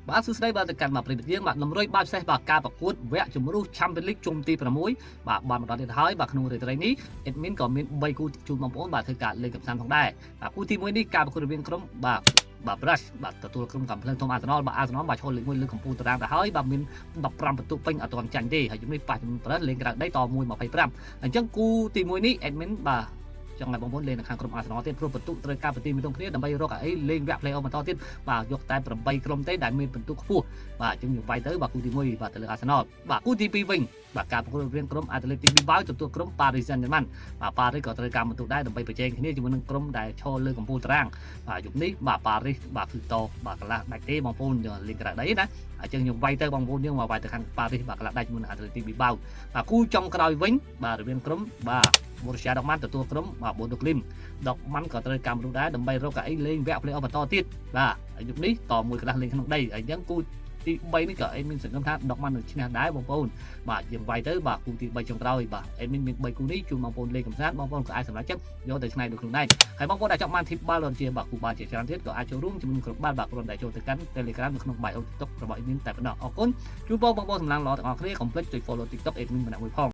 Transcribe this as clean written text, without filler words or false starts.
បាទសួស្តីបាទទៅកាន់មកប្រិយមិត្តយើងបាទលំរុយបាទពិសេសបាទការប្រកួតវគ្គជម្រុះ Champions League ជុំទី6បាទបានបន្តទៀតហើយបាទក្នុងរាត្រីនេះ admin ក៏មាន3គូជូនបងប្អូនបាទធ្វើការលេងកំសាន្តផងដែរបាទគូទី1នេះការប្រកួតរវាងក្រុមបាទ Brush បាទទទួលក្រុមកំភ្លើងធំ Arsenal បាទ Arsenal បាទឈរលេខ1លើកំពូលតារាងទៅហើយបាទមាន15ពិន្ទុពេញអត់ទាន់ចាញ់ទេហើយជំនេះប៉ះជំនុំប្រលេងក្រៅដីត1-25អញ្ចឹងគូទី1នេះ admin បាទចង់ឲ្យបងប្អូនលេងនៅខាងក្រុម Arsenal ទៀតព្រោះពិន្ទុត្រូវការប្រទីមួយគ្នាដើម្បីរកអីលេងវគ្គ play-off បន្តទៀតបាទយកតែ8ក្រុមទេដែលមានពិន្ទុខ្ពស់បាទអញ្ចឹងយើងវាយទៅបាទគូទី1បាទទៅលើ Arsenal បាទគូទី2វិញបាទការប្រកួតរវាងក្រុម Athletic Bilbao ទទួលក្រុម Paris Saint-Germain បាទ Paris ក៏ត្រូវការពិន្ទុដែរដើម្បីប្រជែងគ្នាជាមួយនឹងក្រុមដែលឈរលើកំពូលតារាងបាទយុគនេះបាទ Paris បាទគឺតបាទកន្លះដាច់ទេបងប្អូនលេងក្រៅដីណាអញ្ចឹងយើងវាយទៅបងប្អូនយើងមកវាយទៅខាង Paris បាទកន្លះដាច់ជាមួយនឹង Athletic Bilbao បាទគូចុងក្រោយវិញបាទរវាងក្រុមបាទ Borussia Dortmund ទទួលក្រុមបាទ Bodo Glimt Dortmund ក៏ត្រូវការមនុស្សដែរដើម្បីរកកៅអីលេងវគ្គ play-off បន្តទៀតបាទយុគនេះតមួយកន្លះលេងក្នុងដីអញ្ចឹងគូទី3នេះក៏អេមានសង្ឃឹមថា Dortmund នឹងឈ្នះដែរបងប្អូនបាទយើងវាយទៅបាទគូទី3ចុងក្រោយបាទអេមាន3គូនេះជូនបងប្អូនលេងកំសាន្តបងប្អូនក៏អាចសម្រេចចិត្តយកទៅឆ្នៃដូចខ្លួនឯងហើយបងប្អូនដែលចង់បាន tip បាល់ជាបាទគូបាល់ជាច្រើនទៀតក៏អាចចូលរួមជាមួយក្រុមបាល់បាទគ្រាន់តែចូលទៅកាន់ Telegram នៅក្នុង bio TikTok របស់ admin តែប៉ុណ្ណោះអរគុណជួបបងប្អូនសម្លាងល្អទាំងអស់គ្នាកុំភ្លេចចុច follow TikTok admin ម្នាក់មួយផង